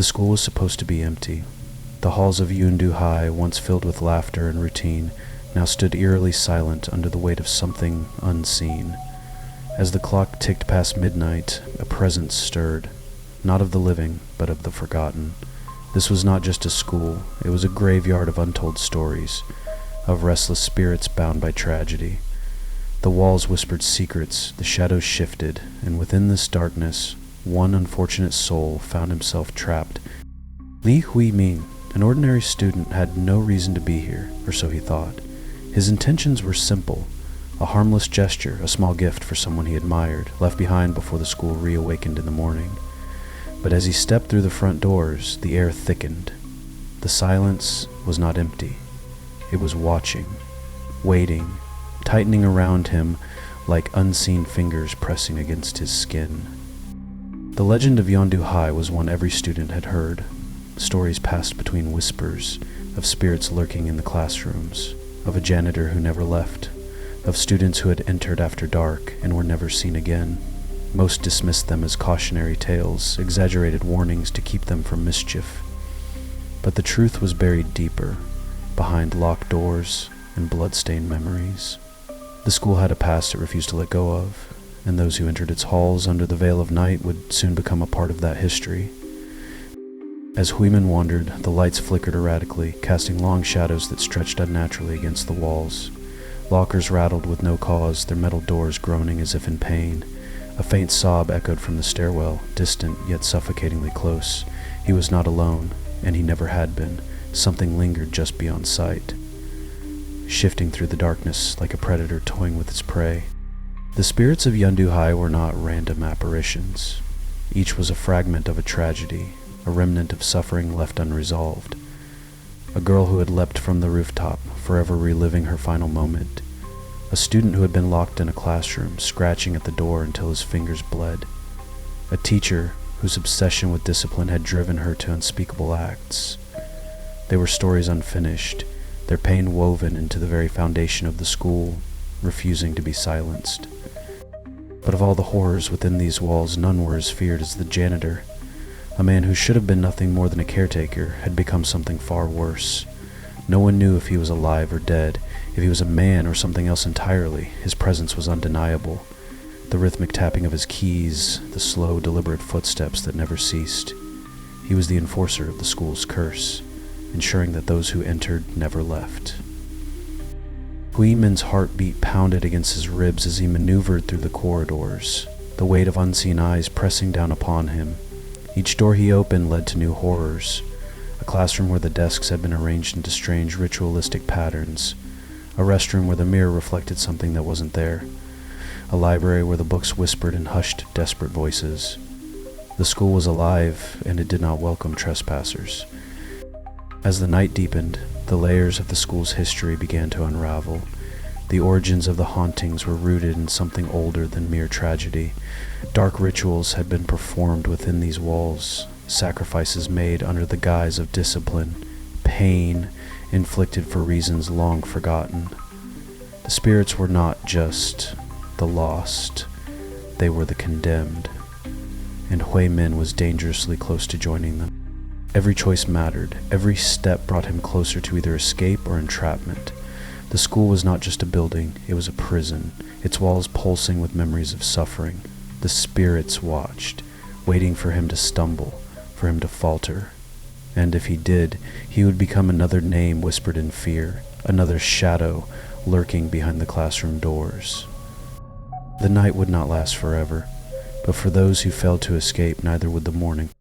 The school was supposed to be empty. The halls of Yeondu High, once filled with laughter and routine, now stood eerily silent under the weight of something unseen. As the clock ticked past midnight, a presence stirred, not of the living, but of the forgotten. This was not just a school, it was a graveyard of untold stories, of restless spirits bound by tragedy. The walls whispered secrets, the shadows shifted, and within this darkness, one unfortunate soul found himself trapped. Li Hui-min, an ordinary student, had no reason to be here, or so he thought. His intentions were simple, a harmless gesture, a small gift for someone he admired, left behind before the school reawakened in the morning. But as he stepped through the front doors, the air thickened. The silence was not empty. It was watching, waiting, tightening around him like unseen fingers pressing against his skin. The legend of Yeondu High was one every student had heard. Stories passed between whispers of spirits lurking in the classrooms, of a janitor who never left, of students who had entered after dark and were never seen again. Most dismissed them as cautionary tales, exaggerated warnings to keep them from mischief. But the truth was buried deeper, behind locked doors and blood-stained memories. The school had a past it refused to let go of, and those who entered its halls under the veil of night would soon become a part of that history. As Hui-min wandered, the lights flickered erratically, casting long shadows that stretched unnaturally against the walls. Lockers rattled with no cause, their metal doors groaning as if in pain. A faint sob echoed from the stairwell, distant yet suffocatingly close. He was not alone, and he never had been. Something lingered just beyond sight, shifting through the darkness like a predator toying with its prey. The spirits of Yeondu High were not random apparitions. Each was a fragment of a tragedy, a remnant of suffering left unresolved. A girl who had leapt from the rooftop, forever reliving her final moment. A student who had been locked in a classroom, scratching at the door until his fingers bled. A teacher whose obsession with discipline had driven her to unspeakable acts. They were stories unfinished, their pain woven into the very foundation of the school, refusing to be silenced. But of all the horrors within these walls, none were as feared as the janitor. A man who should have been nothing more than a caretaker had become something far worse. No one knew if he was alive or dead, if he was a man or something else entirely. His presence was undeniable. The rhythmic tapping of his keys, the slow, deliberate footsteps that never ceased. He was the enforcer of the school's curse, ensuring that those who entered never left. Hui-min's heartbeat pounded against his ribs as he maneuvered through the corridors, the weight of unseen eyes pressing down upon him. Each door he opened led to new horrors. A classroom where the desks had been arranged into strange ritualistic patterns. A restroom where the mirror reflected something that wasn't there. A library where the books whispered in hushed, desperate voices. The school was alive, and it did not welcome trespassers. As the night deepened, the layers of the school's history began to unravel. The origins of the hauntings were rooted in something older than mere tragedy. Dark rituals had been performed within these walls, sacrifices made under the guise of discipline, pain inflicted for reasons long forgotten. The spirits were not just the lost, they were the condemned, and Hui-min was dangerously close to joining them. Every choice mattered, every step brought him closer to either escape or entrapment. The school was not just a building, it was a prison, its walls pulsing with memories of suffering. The spirits watched, waiting for him to stumble, for him to falter. And if he did, he would become another name whispered in fear, another shadow lurking behind the classroom doors. The night would not last forever, but for those who failed to escape, neither would the morning.